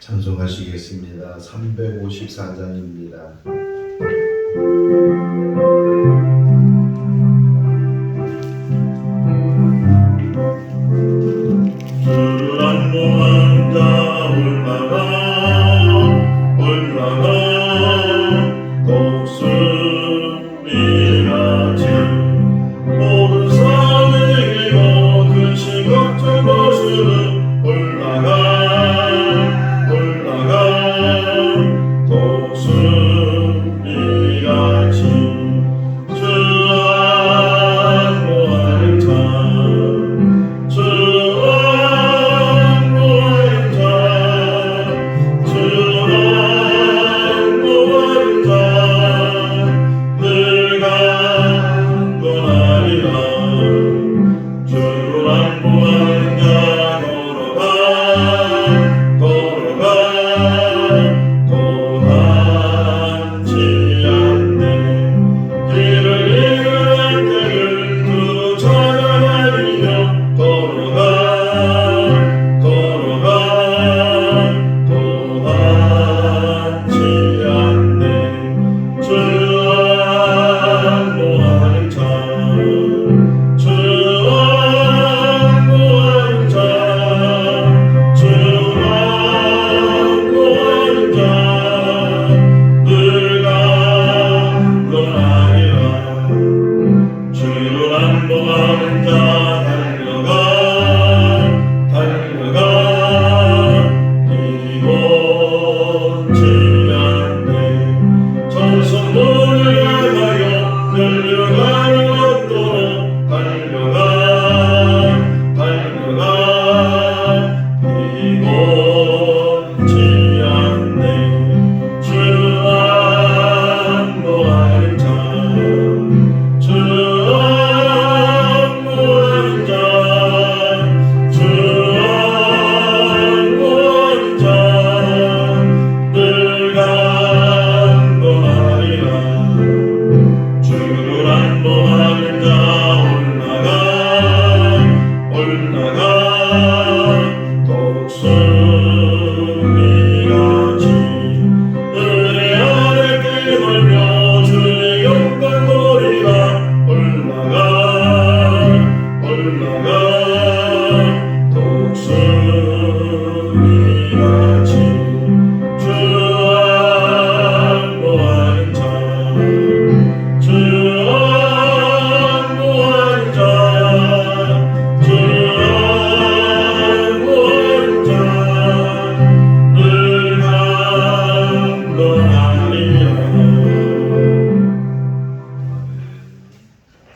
찬송하시겠습니다. 354장입니다.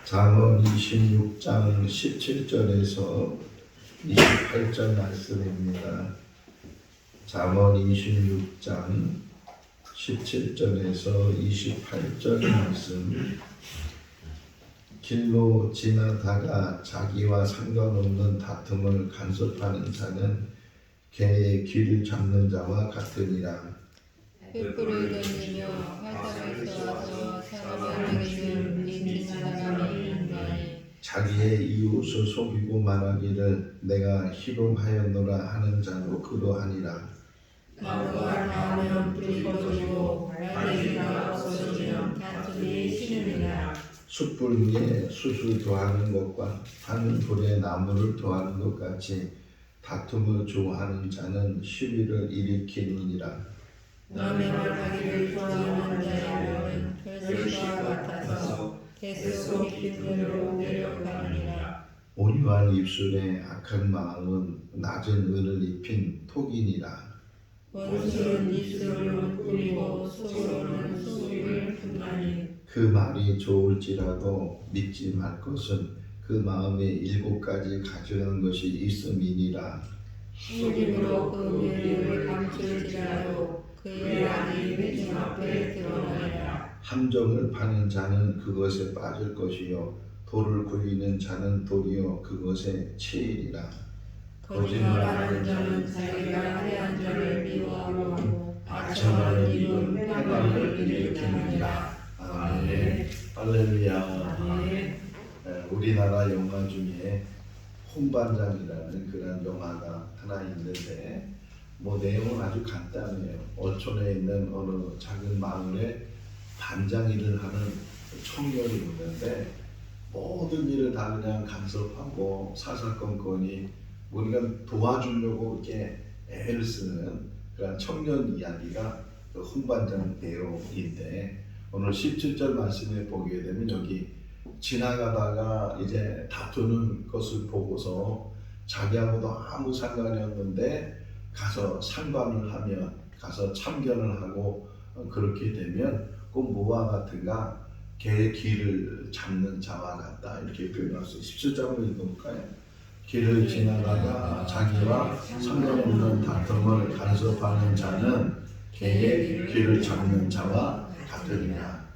잠언 26장 17절에서 28절 말씀입니다. 잠언 26장 17절에서 28절 말씀. 길로 지나다가 자기와 상관없는 다툼을 간섭하는 자는 개의 귀를 잡는 자와 같으니라. 횃불을 던지며 화살을 쏘아서 사람에게는 미치는 사람이 있나니 자기의 이웃을 속이고 말하기를 내가 희롱하였노라 하는 자도 그러하니라. 나무가 닿으면 불이 꺼지고 날개가 없어지면 다툼이 식느니라. 숯불 위에 숯을 더하는 것과 타는 불에 나무를 더하는 것 같이 다툼을 좋아하는 자는 시위를 일으키느니라. 남의 말하기를 좋아하는 자의 뼈는 별실과 같아서 대수 깊은 데로 내려가느니라. 온유한 입술에 악한 마음은 낮은 은을 입힌 톡이니라. 원수는 입술로는 꾸미고 속으로는 속임을 분하니 그 말이 좋을지라도 믿지 말 것은 그 마음에 7가지 가증한 것이 있음이니라. 속임으로 그 미를 감출지라도 그의 악이 회중 앞에 드러나리라. 함정을 파는 자는 그것에 빠질 것이요 돌을 굴리는 자는 도리어 그것에 치이리라. 거짓말하는 자는 자기가 해한 자를 미워하고 악천하는 입은 패망을 일으키느니라. 아멘. 할렐루야. 우리나라 영화 중에 홍반장이라는 그런 영화가 하나 있는데 뭐 내용은 아주 간단해요. 어촌에 있는 어느 작은 마을에 반장 일을 하는 청년이 있는데 모든 일을 다 그냥 간섭하고 사사건건이 우리가 도와주려고 이렇게 애를 쓰는 그런 청년 이야기가 그 홍반장 내용인데, 오늘 17절 말씀에 보게 되면 여기 지나가다가 이제 다투는 것을 보고서 자기하고도 아무 상관이 없는데 가서 상관을 하면, 가서 참견을 하고 그렇게 되면 꼭 뭐와 같은가? 개의 길을 잡는 자와 같다, 이렇게 표현할 수 있어요. 17절을 읽어볼까요? 길을 지나다가 자기와 상관없는 다툼을 간섭하는 자는 개의 길을 잡는 자와 같으리라.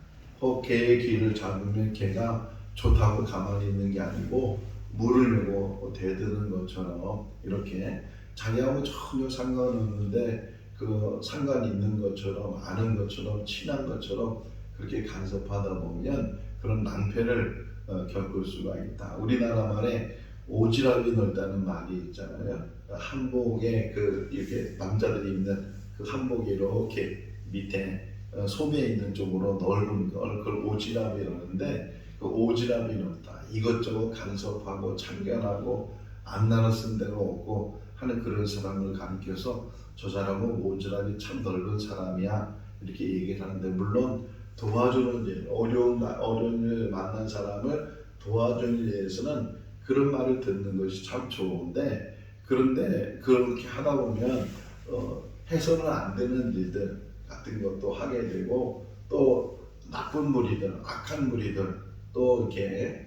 개의 길을 잡으면 개가 좋다고 가만히 있는 게 아니고 물을 내고 대드는 것처럼 이렇게 자기하고 전혀 상관없는데 그 상관 있는 것처럼, 아는 것처럼, 친한 것처럼 그렇게 간섭하다 보면 그런 낭패를 겪을 수가 있다. 우리나라 말에 오지랖이 넓다는 말이 있잖아요. 한복에 이렇게 남자들이 입는 그 한복이 이렇게 밑에 소매 있는 쪽으로 넓은 걸 그걸 오지랖이 이러는데, 그 오지랖이 넓다. 이것저것 간섭하고 참견하고 안 나눴은 데가 없고 하는 그런 사람을 가리켜서 저 사람은 오지랖이 참 넓은 사람이야, 이렇게 얘기를 하는데, 물론 도와주는 일, 어려운 일 만난 사람을 도와주는 일에서는 그런 말을 듣는 것이 참 좋은데, 그런데 그렇게 하다 보면 해서는 안 되는 일들 같은 것도 하게 되고, 또 나쁜 무리들, 악한 무리들, 또 이렇게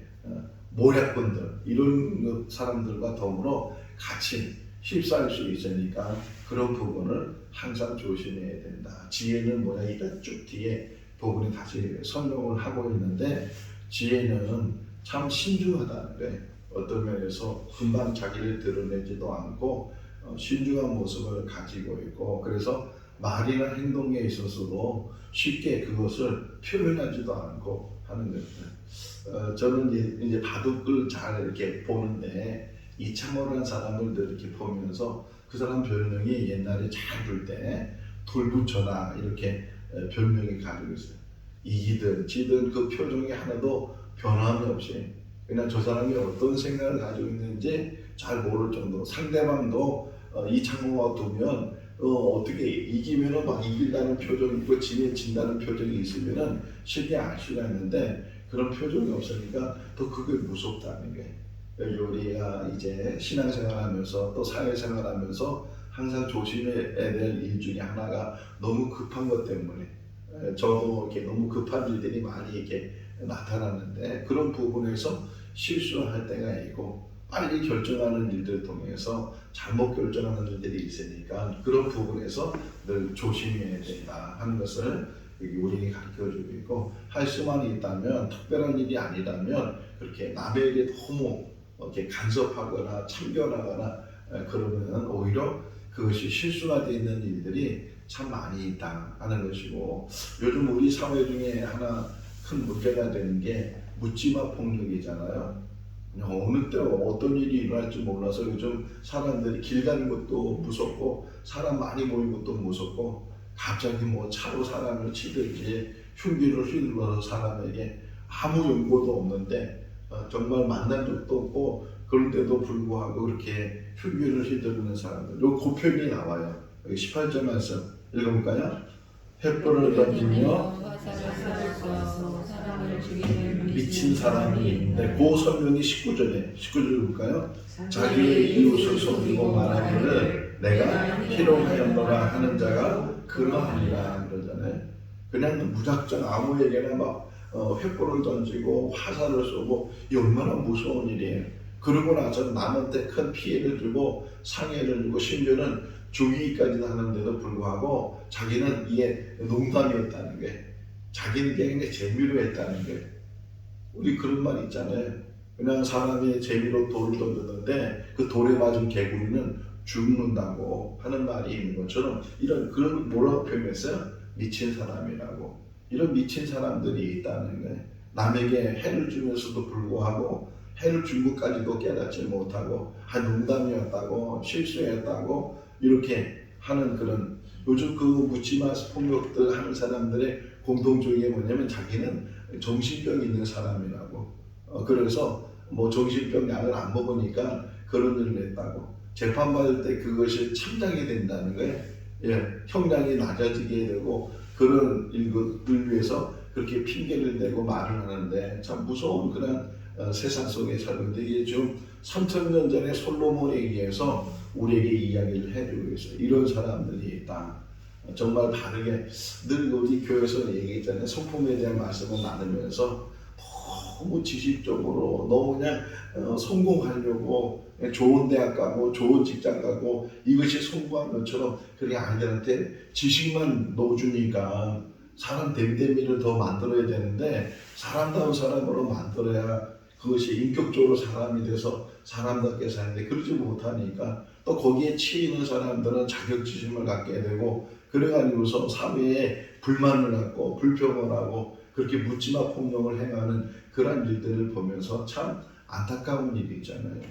모략꾼들, 이런 사람들과 더불어 같이 휩싸일 수 있으니까 그런 부분을 항상 조심해야 된다. 지혜는 뭐냐, 이따 쭉 뒤에 부분이 다시 설명을 하고 있는데, 지혜는 참 신중하다는 거예요. 어떤 면에서 금방 자기를 드러내지도 않고 신중한 모습을 가지고 있고, 그래서 말이나 행동에 있어서도 쉽게 그것을 표현하지도 않고 하는 것들. 저는 이제 바둑을 잘 이렇게 보는데, 이창호라는 사람을 이렇게 보면서 그 사람 별명이 옛날에 잘 불 때 돌부처다, 이렇게 별명이 가지고 있어요. 이기든 지든 그 표정이 하나도 변함이 없이 그냥 저 사람이 어떤 생각을 가지고 있는지 잘 모를 정도. 상대방도 이창호와 두면 어떻게 이기면은 막 이긴다는 표정이 있고 지면 진다는 표정이 있으면은 쉽게 알 수가 있는데, 그런 표정이 없으니까 더 그게 무섭다는 게, 우리가 이제 신앙생활하면서 또 사회생활하면서 항상 조심해야 될 일 중에 하나가 너무 급한 것 때문에, 저도 이렇게 너무 급한 일들이 많이 이렇게 나타나는데, 그런 부분에서 실수할 때가 있고 빨리 결정하는 일들 통해서 잘못 결정하는 일들이 있으니까 그런 부분에서 늘 조심해야 된다 하는 것을 우리에게 가르쳐주고 있고, 할 수만 있다면, 특별한 일이 아니라면 그렇게 남에게 너무 이렇게 간섭하거나 참견하거나 그러면 오히려 그것이 실수가 되는 일들이 참 많이 있다 하는 것이고, 요즘 우리 사회 중에 하나 큰 문제가 되는 게 묻지마 폭력이잖아요. 어느 때 어떤 일이 일어날지 몰라서 요즘 사람들이 길 가는 것도 무섭고 사람 많이 모이는 것도 무섭고, 갑자기 뭐 차로 사람을 치든지 흉기를 휘둘러서 사람에게 아무 연고도 없는데 정말 만난 적도 없고 그런데도 불구하고 그렇게 흉기를 휘두르는 사람들, 요 고편이 나와요. 여기 18절 말씀 읽어볼까요? 횃불을 던지며 미친 사람이 있는데, 그 설명이 19절 볼까요? 자기의 이웃을 속이고 말하기를 내가 희롱하였노라 하는 자가 그러하니라 그러잖아요. 그냥 무작정 아무에게나 막 횃불을 던지고 화살을 쏘고, 이 얼마나 무서운 일이에요. 그러고 나서 남한테 큰 피해를 주고 상해를 주고 심지어는 죽이기까지 하는데도 불구하고 자기는 이게 농담이었다는 게, 자기는 그냥 재미로 했다는 게. 우리 그런 말 있잖아요. 그냥 사람이 재미로 돌을 던졌는데 그 돌에 맞은 개구리는 죽는다고 하는 말이 있는 것처럼, 이런 그런 뭐라고 표현했어요? 미친 사람이라고. 이런 미친 사람들이 있다는 거예요. 남에게 해를 주면서도 불구하고 해를 준 것까지도 깨닫지 못하고 농담이었다고 실수했다고 이렇게 하는 그런 요즘 그 묻지마 폭력들 하는 사람들의 공통적인 게 뭐냐면 자기는 정신병 있는 사람이라고 그래서 뭐 정신병 약을 안 먹으니까 그런 일을 했다고 재판받을 때 그것이 참작이 된다는 거예요. 예, 형량이 낮아지게 되고 그런 일을 위해서 그렇게 핑계를 대고 말을 하는데 참 무서운 그런 세상 속에 살는데 이게 좀 3000년 전에 솔로몬에 의해서 우리에게 이야기를 해주고 있어요. 이런 사람들이 있다. 정말 다르게 늘 우리 교회에서 얘기했잖아요. 성품에 대한 말씀을 나누면서 너무 지식적으로 너무 그냥 성공하려고 좋은 대학 가고 좋은 직장 가고 이것이 성공한 것처럼 그렇게 아이들한테 지식만 넣어주니까 사람 됨됨이를 더 만들어야 되는데 사람다운 사람으로 만들어야 그것이 인격적으로 사람이 돼서 사람답게 사는데 그러지 못하니까 또 거기에 치이는 사람들은 자격지심을 갖게 되고 그래가지고서 사회에 불만을 갖고 불평을 하고 그렇게 묻지마 폭력을 행하는 그런 일들을 보면서 참 안타까운 일이 있잖아요.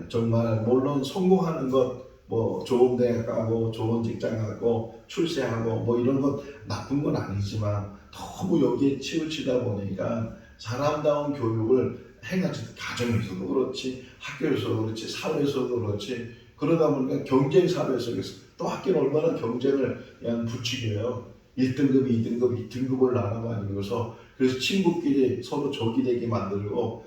정말 물론 성공하는 것 뭐 좋은 대학 가고 좋은 직장 가고 출세하고 뭐 이런 것 나쁜 건 아니지만 너무 여기에 치우치다 보니까 사람다운 교육을 행하지 가정에서도 그렇지 학교에서도 그렇지 사회에서도 그렇지 그러다 보니까 경쟁 사회 속에서 또 학교는 얼마나 경쟁을 그냥 부추겨요. 1등급, 2등급, 2등급을 나눠가지고서 그래서 친구끼리 서로 적이 되게 만들고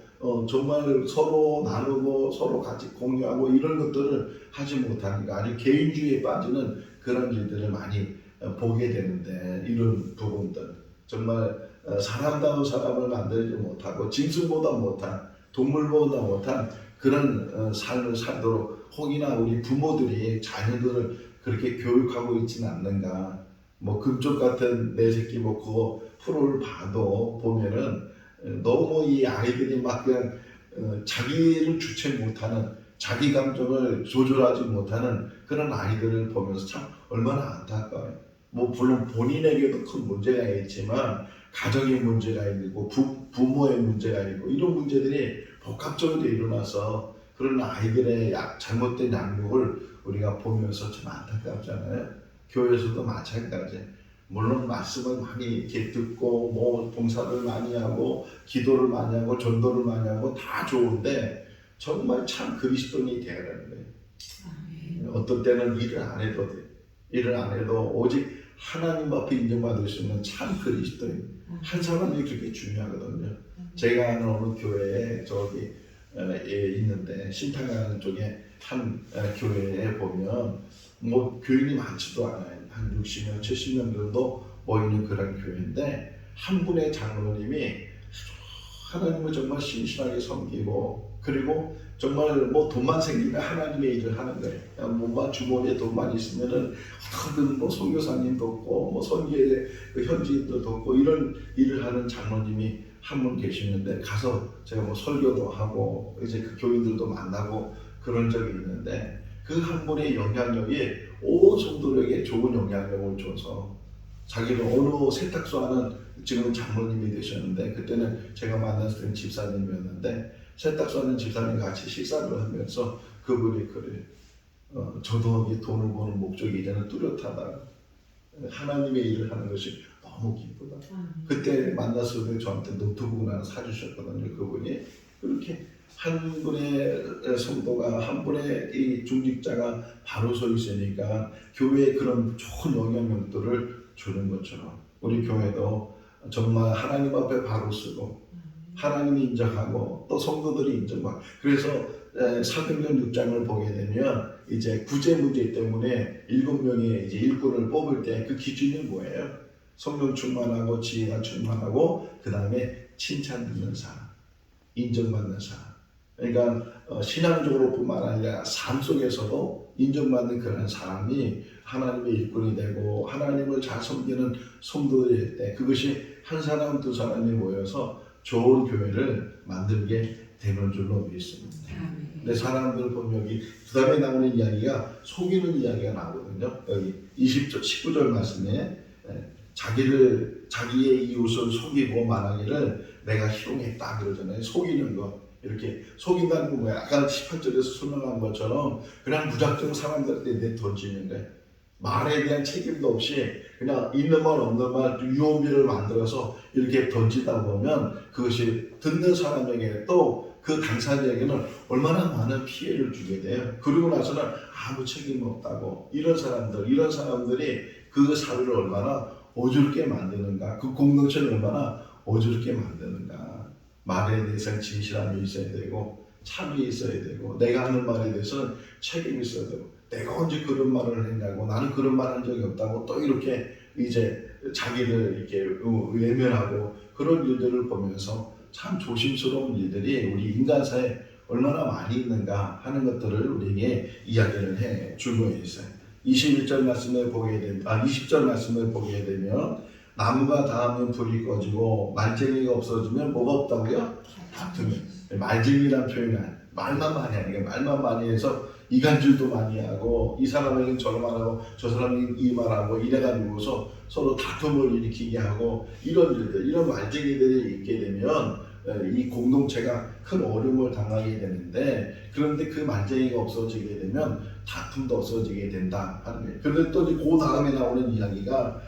정말 서로 나누고 서로 같이 공유하고 이런 것들을 하지 못하니까 아주 개인주의에 빠지는 그런 일들을 많이 보게 되는데 이런 부분들 정말 사람다운 사람을 만들지 못하고 짐승보다 못한 동물보다 못한 그런 삶을 살도록 혹이나 우리 부모들이 자녀들을 그렇게 교육하고 있지는 않는가. 뭐 금쪽 같은 내 새끼 뭐 그거 프로를 봐도 보면은 너무 이 아이들이 막 그냥 자기를 주체 못하는 자기 감정을 조절하지 못하는 그런 아이들을 보면서 참 얼마나 안타까워요. 뭐 물론 본인에게도 큰 문제가 있지만 가정의 문제가 있고 부모의 문제가 있고 이런 문제들이 복합적으로 일어나서 그런 아이들의 잘못된 양육을 우리가 보면서 참 안타깝잖아요. 교회에서도 마찬가지. 물론 말씀을 많이 이렇게 듣고 뭐 봉사를 많이 하고 기도를 많이 하고 전도를 많이 하고 다 좋은데 정말 참 그리스도인이 되어야 되는 거예요. 어떤 때는 일을 안 해도 돼. 일을 안 해도 오직 하나님 앞에 인정받을 수 있는 참 그리스도인 한 사람이 그렇게 중요하거든요. 제가 아는 어느 교회에 저기 있는데 신탕하는 쪽에 한 교회에 보면 뭐 교인이 많지도 않아요. 한 60명, 70명 정도 모이는 그런 교회인데 한 분의 장로님이 하나님을 정말 신실하게 섬기고 그리고 정말 뭐 돈만 생기면 하나님의 일을 하는 거예요. 그냥 몸만 주머니에 돈만 있으면은 어떻게든 뭐 선교사님 돕고 뭐 선교의 그 현지인도 돕고 이런 일을 하는 장로님이 한 분 계시는데 가서 제가 뭐 설교도 하고 이제 그 교인들도 만나고 그런 적이 있는데 그 한 분의 영향력이 온 성도들에게 좋은 영향력을 줘서 자기는 어느 세탁소 하는 지금 장로님이 되셨는데 그때는 제가 만났을 때는 집사님이었는데 세탁소 하는 집사님 같이 식사를 하면서 그분이 그래 저도 이 돈을 버는 목적이 이제는 뚜렷하다. 하나님의 일을 하는 것이 너무 기쁘다. 그때 만났을 때 저한테 노트북을 하나 사주셨거든요. 그분이 그렇게 한 분의 성도가 한 분의 이 중직자가 바로 서 있으니까 교회에 그런 좋은 영향력들을 주는 것처럼 우리 교회도 정말 하나님 앞에 바로 서고 하나님이 인정하고 또 성도들이 인정하고 그래서 사도행전 6장을 보게 되면 이제 구제 문제 때문에 7명의 이제 일꾼을 뽑을 때 그 기준이 뭐예요? 성령 충만하고 지혜가 충만하고 그 다음에 칭찬 듣는 사람, 인정받는 사람. 그러니까 신앙적으로뿐만 아니라 삶 속에서도 인정받는 그런 사람이 하나님의 일꾼이 되고 하나님을 잘 섬기는 성도들일 때 그것이 한 사람 두 사람이 모여서 좋은 교회를 만들게 되는 줄로 믿습니다. 근데 사람들 보면 여기 그 다음에 나오는 이야기가 속이는 이야기가 나오거든요. 여기 19절 말씀에 자기의 이웃을 속이고 말하기를 내가 희롱했다 그러잖아요. 속이는 거. 이렇게 속인다는 건 뭐야? 아까 18절에서 설명한 것처럼 그냥 무작정 사람들한테 내던지는 거예요. 말에 대한 책임도 없이 그냥 있는 말 없는 말 유언비를 만들어서 이렇게 던지다 보면 그것이 듣는 사람에게 또 그 당사자에게는 얼마나 많은 피해를 주게 돼요. 그러고 나서는 아무 책임 없다고 이런 사람들이 그 사회를 얼마나 어지럽게 만드는가, 그 공동체를 얼마나 어지럽게 만드는가. 말에 대해서는 진실함이 있어야 되고 참이 있어야 되고 내가 하는 말에 대해서는 책임이 있어야 되고 내가 언제 그런 말을 했냐고 나는 그런 말 한 적이 없다고 또 이렇게 이제 자기를 이렇게 외면하고 그런 일들을 보면서 참 조심스러운 일들이 우리 인간사에 얼마나 많이 있는가 하는 것들을 우리에게 이야기를 해 주고 있어요. 21절 말씀을 보게 되면 20절 말씀을 보게 되면 나무가 닿으면 불이 꺼지고 말쟁이가 없어지면 뭐가 없다고요? 다툼이. 말쟁이란 표현은 말만 많이 하니까 말만 많이 해서 이간질도 많이 하고 이 사람에게는 저런 말하고 저 사람에게는 이 말하고 이래가지고서 서로 다툼을 일으키게 하고 이런 일들, 이런 말쟁이들이 있게 되면 이 공동체가 큰 어려움을 당하게 되는데 그런데 그 말쟁이가 없어지게 되면 다툼도 없어지게 된다 하는 거예요. 그런데 또 그 다음에 나오는 이야기가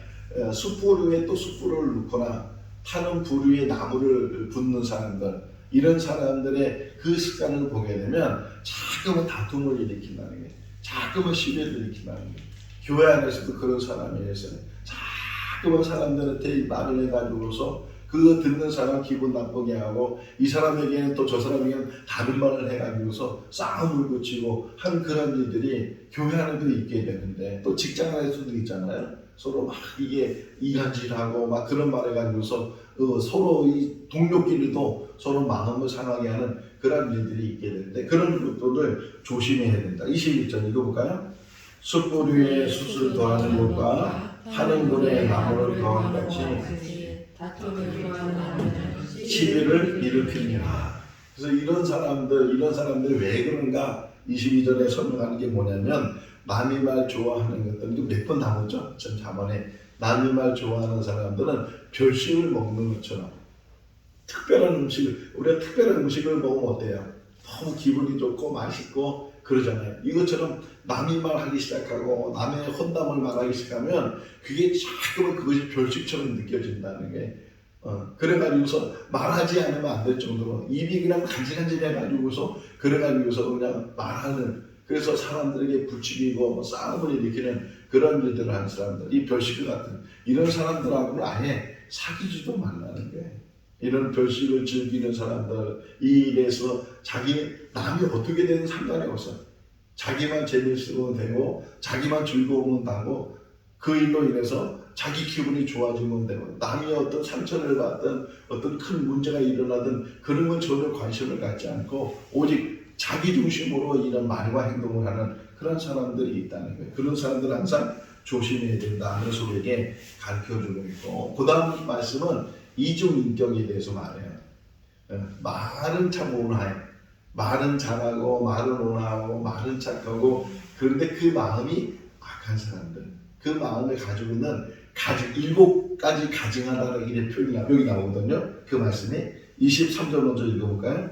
숯불 위에 또 숯불을 넣거나 타는 불 위에 나무를 붓는 사람들 이런 사람들의 그 습관을 보게 되면 자꾸만 다툼을 일으킨다는 거예요. 자꾸만 시비를 일으킨다는 거예요. 교회 안에서도 그런 사람이 있어요. 자꾸만 사람들한테 말을 해가지고서 그거 듣는 사람 기분 나쁘게 하고 이 사람에게는 또 저 사람에게는 다른 말을 해가지고서 싸움을 붙이고 한 그런 일들이 교회 안에도 있게 되는데 또 직장 안에서도 있잖아요. 서로 막 이게 이간질하고 막 그런 말 해가지고서 서로 이 동료끼리도 서로 마음을 상하게 하는 그런 일들이 있게 되는데 그런 것들을 조심해야 된다. 21절 읽어볼까요? 숯불 위에 숯을 더하는 것과 타는 불에 나무를 더한 같이 시비를 일으킵니다. 그래서 이런 사람들 왜 그런가 22절에 설명하는 게 뭐냐면 남이 말 좋아하는 것들은 몇 번 나오죠. 전 저번에 남이 말 좋아하는 사람들은 별식을 먹는 것처럼 특별한 음식을 우리가 특별한 음식을 먹으면 어때요? 너무 기분이 좋고 맛있고 그러잖아요. 이것처럼 남이 말하기 시작하고 남의 혼담을 말하기 시작하면 그게 자꾸만 그것이 별식처럼 느껴진다는 게 그래가지고서 말하지 않으면 안 될 정도로 입이 그냥 간질간질 해가지고서 그래가지고서 그냥 말하는 그래서 사람들에게 부추기고 싸움을 일으키는 그런 일들을 하는 사람들 이 별식 같은 이런 사람들하고는 아예 사귀지도 말라는 거예요. 이런 별식을 즐기는 사람들 이 일에서 자기 남이 어떻게 되는 상관이 없어. 자기만 재미있으면 되고 자기만 즐거우면 되고 그 일로 인해서 자기 기분이 좋아지면 되고 남이 어떤 상처를 받든 어떤 큰 문제가 일어나든 그런 건 전혀 관심을 갖지 않고 오직 자기 중심으로 이런 말과 행동을 하는 그런 사람들이 있다는 거예요. 그런 사람들 항상 조심해야 된다 하면서 우리에게 가르쳐주고 있고 그 다음 말씀은 이중인격에 대해서 말해요. 말은 참 온화해. 말은 잘하고 말은 온화하고 말은 착하고 그런데 그 마음이 악한 사람들 그 마음을 가지고 있는 7가지 가증하다는 이런 표현이 여기 나오거든요. 그 말씀이 23절 먼저 읽어볼까요?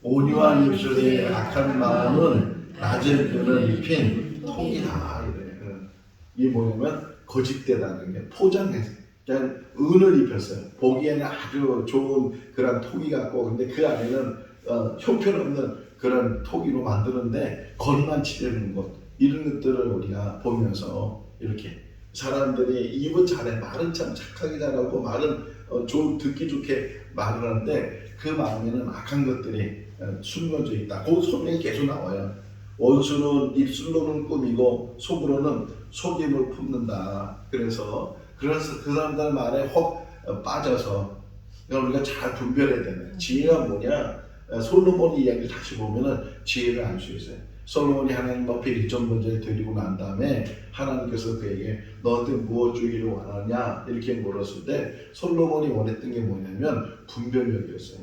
온유한 입술의 악한 마음은 낮은 끈을 입힌 톡이다. 이게 뭐냐면 거짓되다는 게 포장해서 그냥 은을 입혔어요. 보기에는 아주 좋은 그런 토기 같고 근데 그 안에는 형편없는 그런 토기로 만드는데 겉만 칠해놓은 것 이런 것들을 우리가 보면서 이렇게 사람들이 입은 잘해 말은 참 착하게 잘하고 말은 좀 듣기 좋게 말을 하는데 그 마음에는 악한 것들이 숨겨져 있다. 그 소리가 계속 나와요. 원수는 입술로는 꾸미고 속으로는 속임을 품는다. 그래서 그 사람들 말에 혹 빠져서 우리가 잘 분별해야 되는 지혜가 뭐냐? 솔로몬의 이야기를 다시 보면은 지혜를 알 수 있어요. 솔로몬이 하나님 앞에 일정 번제를 드리고 난 다음에 하나님께서 그에게 너한테 무엇 주기를 원하냐 이렇게 물었을 때 솔로몬이 원했던 게 뭐냐면 분별력이었어요.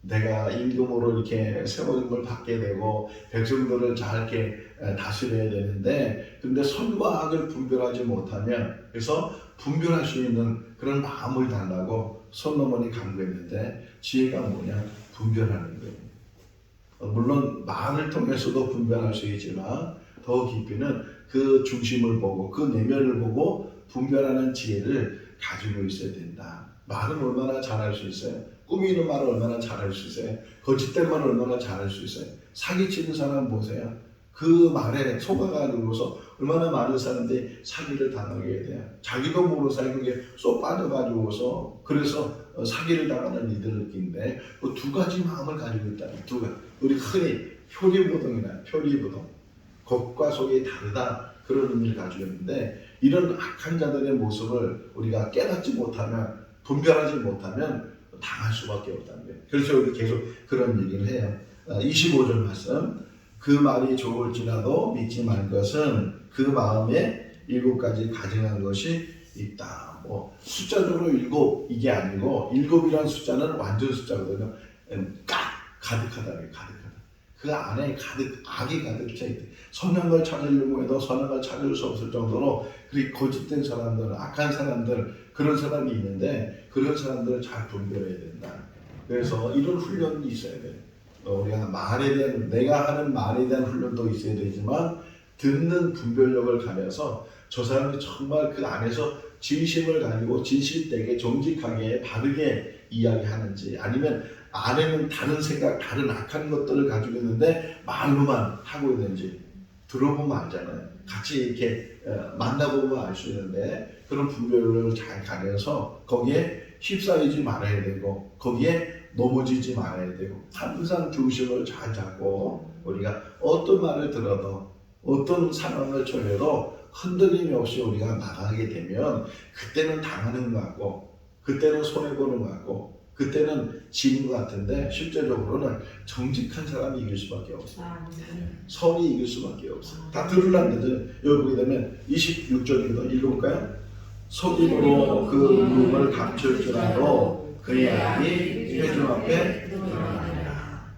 내가 임금으로 이렇게 세워짐을 받게 되고 백성들을 잘 이렇게 다스려야 되는데 근데 선과 악을 분별하지 못하면 그래서 분별할 수 있는 그런 마음을 달라고 솔로몬이 간구했는데 지혜가 뭐냐? 분별하는 거예요. 물론 말을 통해서도 분별할 수 있지만 더 깊이는 그 중심을 보고 그 내면을 보고 분별하는 지혜를 가지고 있어야 된다. 말은 얼마나 잘할 수 있어요? 꾸미는 말을 얼마나 잘할 수 있어요? 거짓된 말을 얼마나 잘할 수 있어요? 사기치는 사람 보세요. 그 말에 속아가지고서 얼마나 많은 사람들이 사기를 당하게 돼요. 자기도 모르는 사이 그게 쏙 빠져가지고서 그래서 사기를 당하는 이들인데 그 두 가지 마음을 가지고 있다는 두 가지. 우리 흔히 표리부동이나 표리부동, 겉과 속이 다르다 그런 의미를 가지고 있는데 이런 악한 자들의 모습을 우리가 깨닫지 못하면 분별하지 못하면 당할 수밖에 없다는 거예요. 그래서 우리 계속 그런 얘기를 해요. 25절 말씀. 그 말이 좋을지라도 믿지 말 것은 그 마음에 7가지 가증한 것이 있다. 뭐 숫자적으로 7 이게 아니고 7이라는 숫자는 완전 숫자거든요. 가득하다. 가득하다. 그 안에 가득 악이 가득 차 있다. 선한 걸 찾으려고 해도 선한 걸 찾을 수 없을 정도로 그리 거짓된 사람들, 악한 사람들 그런 사람이 있는데 그런 사람들을 잘 분별해야 된다. 그래서 이런 훈련이 있어야 돼요. 우리가 말에 대한 내가 하는 말에 대한 훈련도 있어야 되지만 듣는 분별력을 가려서 저 사람이 정말 그 안에서 진심을 가지고 진실되게 정직하게 바르게 이야기하는지 아니면 안에는 다른 생각, 다른 악한 것들을 가지고 있는데 말로만 하고 있는지 들어보면 알잖아요. 같이 이렇게 만나보면 알 수 있는데 그런 분별력을 잘 가려서 거기에 휩싸이지 말아야 되고 거기에 넘어지지 말아야 되고 항상 중심을 잘 잡고 우리가 어떤 말을 들어도 어떤 상황을 처해도 흔들림이 없이 우리가 나가게 되면 그때는 당하는 것 같고 그때는 손해보는 것 같고 그때는 지는 것 같은데 실제적으로는 정직한 사람이 이길 수밖에 없어요. 선이 이길 수밖에 없어요. 다 들으려는데 여기 보게 되면 26절이거든요. 읽어볼까요? 속임으로 그 음을 감출지라도 그의 악이 회중 앞에 드러나리라.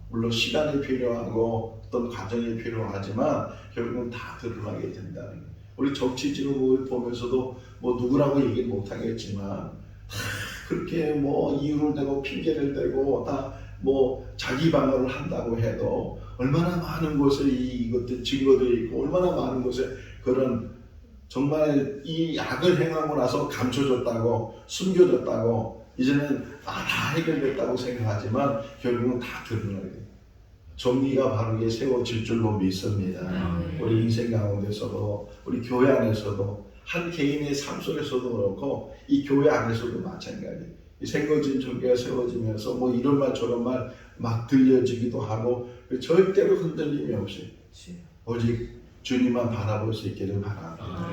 물론 시간이 필요하고 어떤 과정이 필요하지만 결국은 다 드러나게 된다는 거예요. 우리 정치 지도부 보면서도 뭐 누구라고 얘기는 못하겠지만 그렇게 뭐 이유를 대고 핑계를 대고 다 뭐 자기 방어를 한다고 해도 얼마나 많은 곳에 이것들 증거들이 있고 얼마나 많은 곳에 그런 정말 이 악을 행하고 나서 감춰졌다고 숨겨졌다고 이제는 다 해결됐다고 생각하지만 결국은 다 드러나게 돼요. 정리가 바르게 세워질 줄로 믿습니다. 우리 인생 가운데서도 우리 교회 안에서도 한 개인의 삶 속에서도 그렇고 이 교회 안에서도 마찬가지. 이 생거진 종교가 세워지면서 뭐 이런 말 저런 말 막 들려지기도 하고 절대로 흔들림이 없이 오직 주님만 바라볼 수 있기를 바랍니다.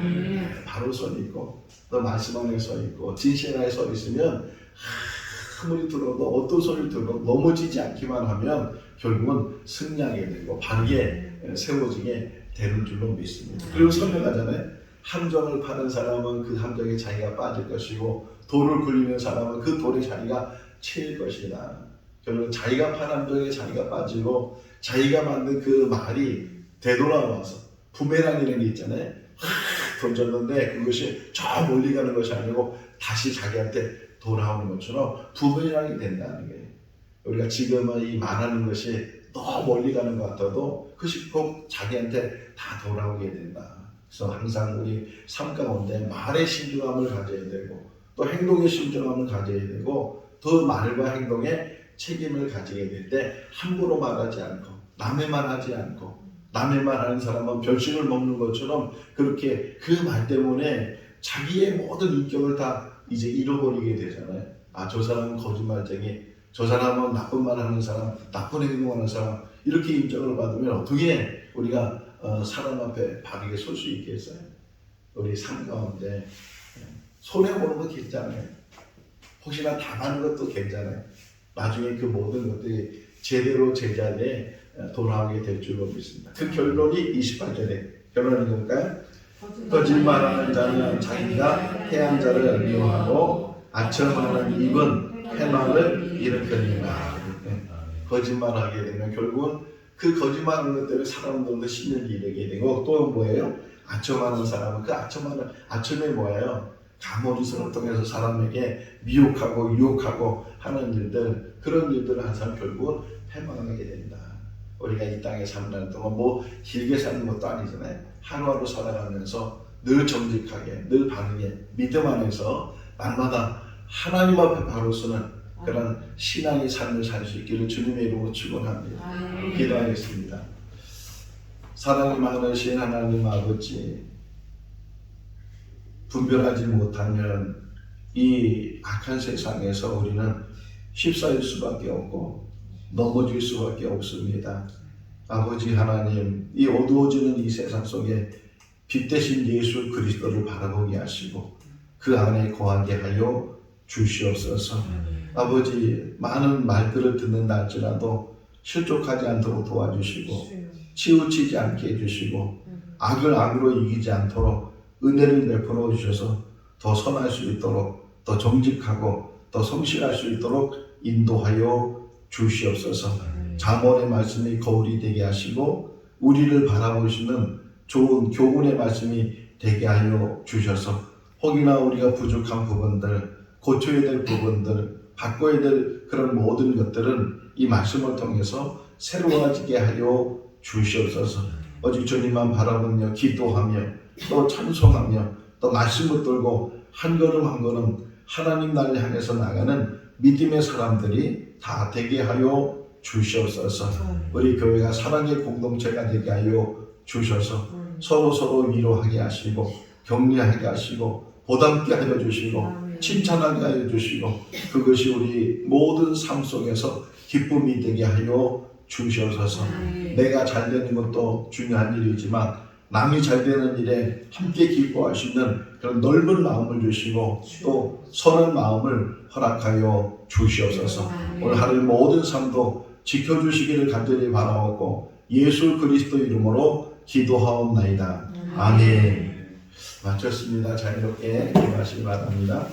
바로 서 있고 또 말씀 안에 서 있고 진실 안에 서 있으면 아무리 들어도 어떤 소리를 들어도 넘어지지 않기만 하면 결국은 승리하게 되고 바르게 세워지게 되는 줄로 믿습니다. 그리고 설명하잖아요. 함정을 파는 사람은 그 함정에 자기가 빠질 것이고 돌을 굴리는 사람은 그 돌에 자기가 치일 것이다. 결국 자기가 판 함정에 자기가 빠지고 자기가 만든 그 말이 되돌아와서 부메랑이라는 게 있잖아요. 던졌는데 그것이 저 멀리 가는 것이 아니고 다시 자기한테 돌아오는 것처럼 부메랑이 된다는 거예요. 우리가 지금은 이 말하는 것이 너무 멀리 가는 것 같아도 그것이 꼭 자기한테 다 돌아오게 된다. 그래서 항상 우리 삶 가운데 말의 신중함을 가져야 되고 또 행동의 신중함을 가져야 되고 또 말과 행동에 책임을 가지게 될 때 함부로 말하지 않고 남의 말하지 않고 남의 말하는 사람은 별식을 먹는 것처럼 그렇게 그 말 때문에 자기의 모든 인격을 다 이제 잃어버리게 되잖아요. 저 사람은 거짓말쟁이, 저 사람은 나쁜 말 하는 사람, 나쁜 행동하는 사람 이렇게 인정을 받으면 어떻게 우리가 사람 앞에 바르게 설 수 있겠어요? 우리 삶 가운데 손해보는 거 괜찮아요. 혹시나 당하는 것도 괜찮아요. 나중에 그 모든 것들이 제대로 제자리에 돌아오게 될 줄로 믿습니다. 그 결론이 28절에 결론이 뭘까요? 거짓말하는 자는 자기가 해한 자를 미워하고 아첨하는 입은 패망을 일으키니라. 거짓말하게 되면 결국은 그 거짓말하는 것 때문에 사람들도 신념이 이르게 되고 또 뭐예요? 아첨하는 사람은 그 아첨이 뭐예요? 가모리선을 통해서 사람에게 미혹하고 유혹하고 하는 일들 그런 일들을 한 사람 결국은 패망하게 된다. 우리가 이 땅에 사는 날 동안 뭐 길게 사는 것도 아니잖아요. 하루하루 살아가면서 늘 정직하게, 늘 바르게 믿음 안에서 날마다 하나님 앞에 바로 서는 그런 신앙의 삶을 살 수 있기를 주님의 이름으로 축원합니다. 기도하겠습니다. 사랑이 많으신 하나님 아버지, 분별하지 못하면 이 악한 세상에서 우리는 휩싸일 수밖에 없고 넘어질 수밖에 없습니다. 아버지 하나님, 이 어두워지는 이 세상 속에 빛 대신 예수 그리스도를 바라보게 하시고 그 안에 거하게 하여 주시옵소서. 아버지, 많은 말들을 듣는다 할지라도 실족하지 않도록 도와주시고 치우치지 않게 해주시고 악을 악으로 이기지 않도록 은혜를 베풀어 주셔서 더 선할 수 있도록, 더 정직하고 더 성실할 수 있도록 인도하여 주시옵소서. 잠언의 말씀이 거울이 되게 하시고 우리를 바라보시는 좋은 교훈의 말씀이 되게 하여 주셔서 혹이나 우리가 부족한 부분들, 고쳐야 될 부분들, 바꿔야 될 그런 모든 것들은 이 말씀을 통해서 새로워지게 하여 주시옵소서. 오직 주님만 바라보며 기도하며 또 찬송하며 또 말씀을 들고 한 걸음 한 걸음 하나님 나라를 향해서 나가는 믿음의 사람들이 다 되게 하여 주시옵소서. 우리 교회가 사랑의 공동체가 되게 하여 주셔서 서로 위로하게 하시고 격려하게 하시고 보담게 하여 주시고 칭찬하게 하여 주시고 그것이 우리 모든 삶 속에서 기쁨이 되게 하여 주시옵소서. 내가 잘 되는 것도 중요한 일이지만 남이 잘 되는 일에 함께 기뻐하시는 그런 넓은 마음을 주시고 또 선한 마음을 허락하여 주시옵소서. 오늘 하루 모든 삶도 지켜주시기를 간절히 바라오고 예수 그리스도 이름으로 기도하옵나이다. 아멘. 마쳤습니다. 자유롭게 기도하시기 바랍니다.